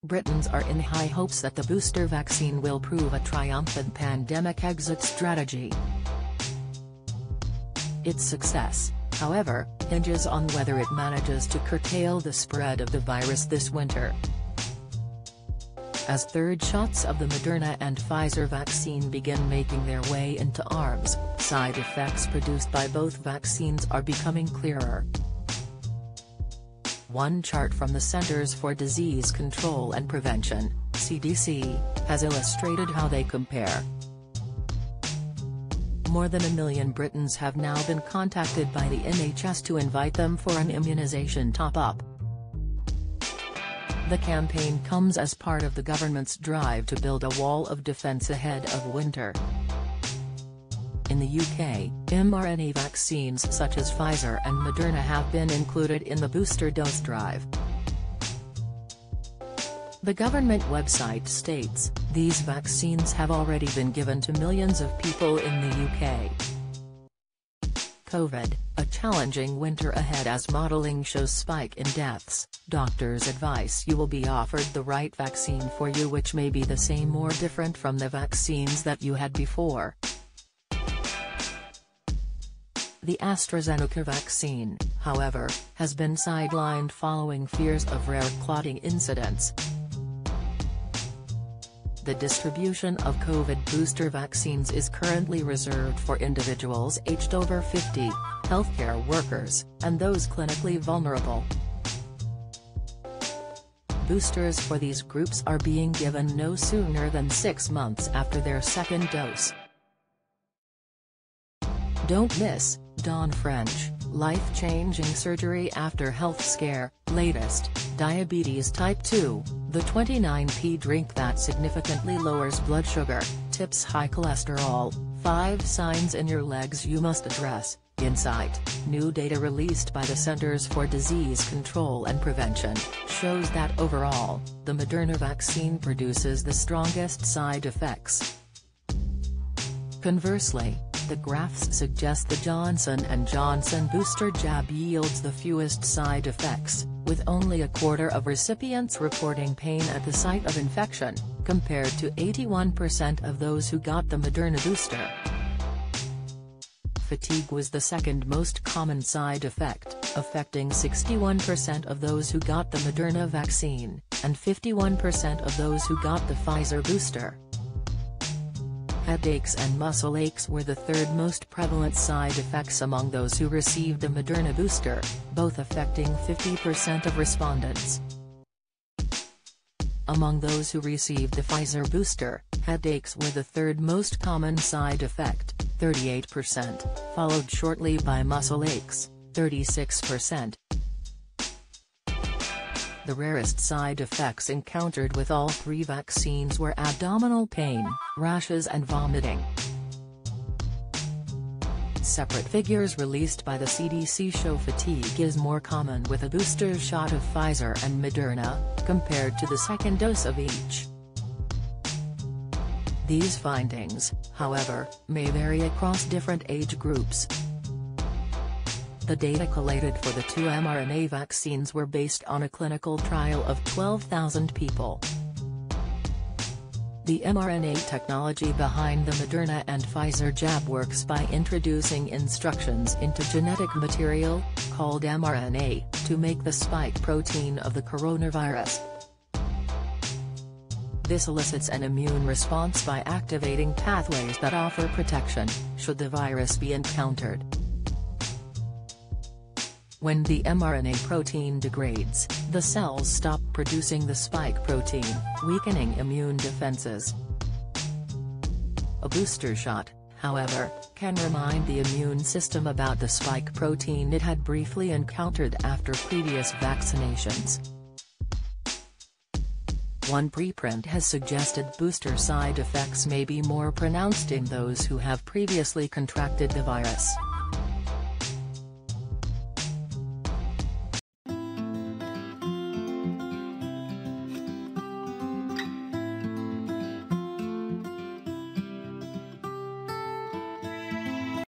Britons are in high hopes that the booster vaccine will prove a triumphant pandemic exit strategy. Its success, however, hinges on whether it manages to curtail the spread of the virus this winter. As third shots of the Moderna and Pfizer vaccine begin making their way into arms, side effects produced by both vaccines are becoming clearer. One chart from the Centers for Disease Control and Prevention, CDC, has illustrated how they compare. More than 1 million Britons have now been contacted by the NHS to invite them for an immunisation top-up. The campaign comes as part of the government's drive to build a wall of defence ahead of winter. In the UK, mRNA vaccines such as Pfizer and Moderna have been included in the booster dose drive. The government website states, these vaccines have already been given to millions of people in the UK. COVID, a challenging winter ahead as modelling shows spike in deaths. Doctors advise you will be offered the right vaccine for you, which may be the same or different from the vaccines that you had before. The AstraZeneca vaccine, however, has been sidelined following fears of rare clotting incidents. The distribution of COVID booster vaccines is currently reserved for individuals aged over 50, healthcare workers, and those clinically vulnerable. Boosters for these groups are being given no sooner than 6 months after their second dose. Don't miss, Dawn French, life-changing surgery after health scare. Latest, diabetes type 2, the 29p drink that significantly lowers blood sugar, tips high cholesterol, 5 signs in your legs you must address. Insight, new data released by the Centers for Disease Control and Prevention, shows that overall, the Moderna vaccine produces the strongest side effects. Conversely, the graphs suggest the Johnson & Johnson booster jab yields the fewest side effects, with only 1/4 of recipients reporting pain at the site of infection, compared to 81% of those who got the Moderna booster. Fatigue was the second most common side effect, affecting 61% of those who got the Moderna vaccine, and 51% of those who got the Pfizer booster. Headaches and muscle aches were the third most prevalent side effects among those who received the Moderna booster, both affecting 50% of respondents. Among those who received the Pfizer booster, headaches were the third most common side effect, 38%, followed shortly by muscle aches, 36%. The rarest side effects encountered with all 3 vaccines were abdominal pain, rashes and vomiting. Separate figures released by the CDC show fatigue is more common with a booster shot of Pfizer and Moderna, compared to the second dose of each. These findings, however, may vary across different age groups. The data collated for the 2 mRNA vaccines were based on a clinical trial of 12,000 people. The mRNA technology behind the Moderna and Pfizer jab works by introducing instructions into genetic material, called mRNA, to make the spike protein of the coronavirus. This elicits an immune response by activating pathways that offer protection, should the virus be encountered. When the mRNA protein degrades, the cells stop producing the spike protein, weakening immune defenses. A booster shot, however, can remind the immune system about the spike protein it had briefly encountered after previous vaccinations. One preprint has suggested booster side effects may be more pronounced in those who have previously contracted the virus.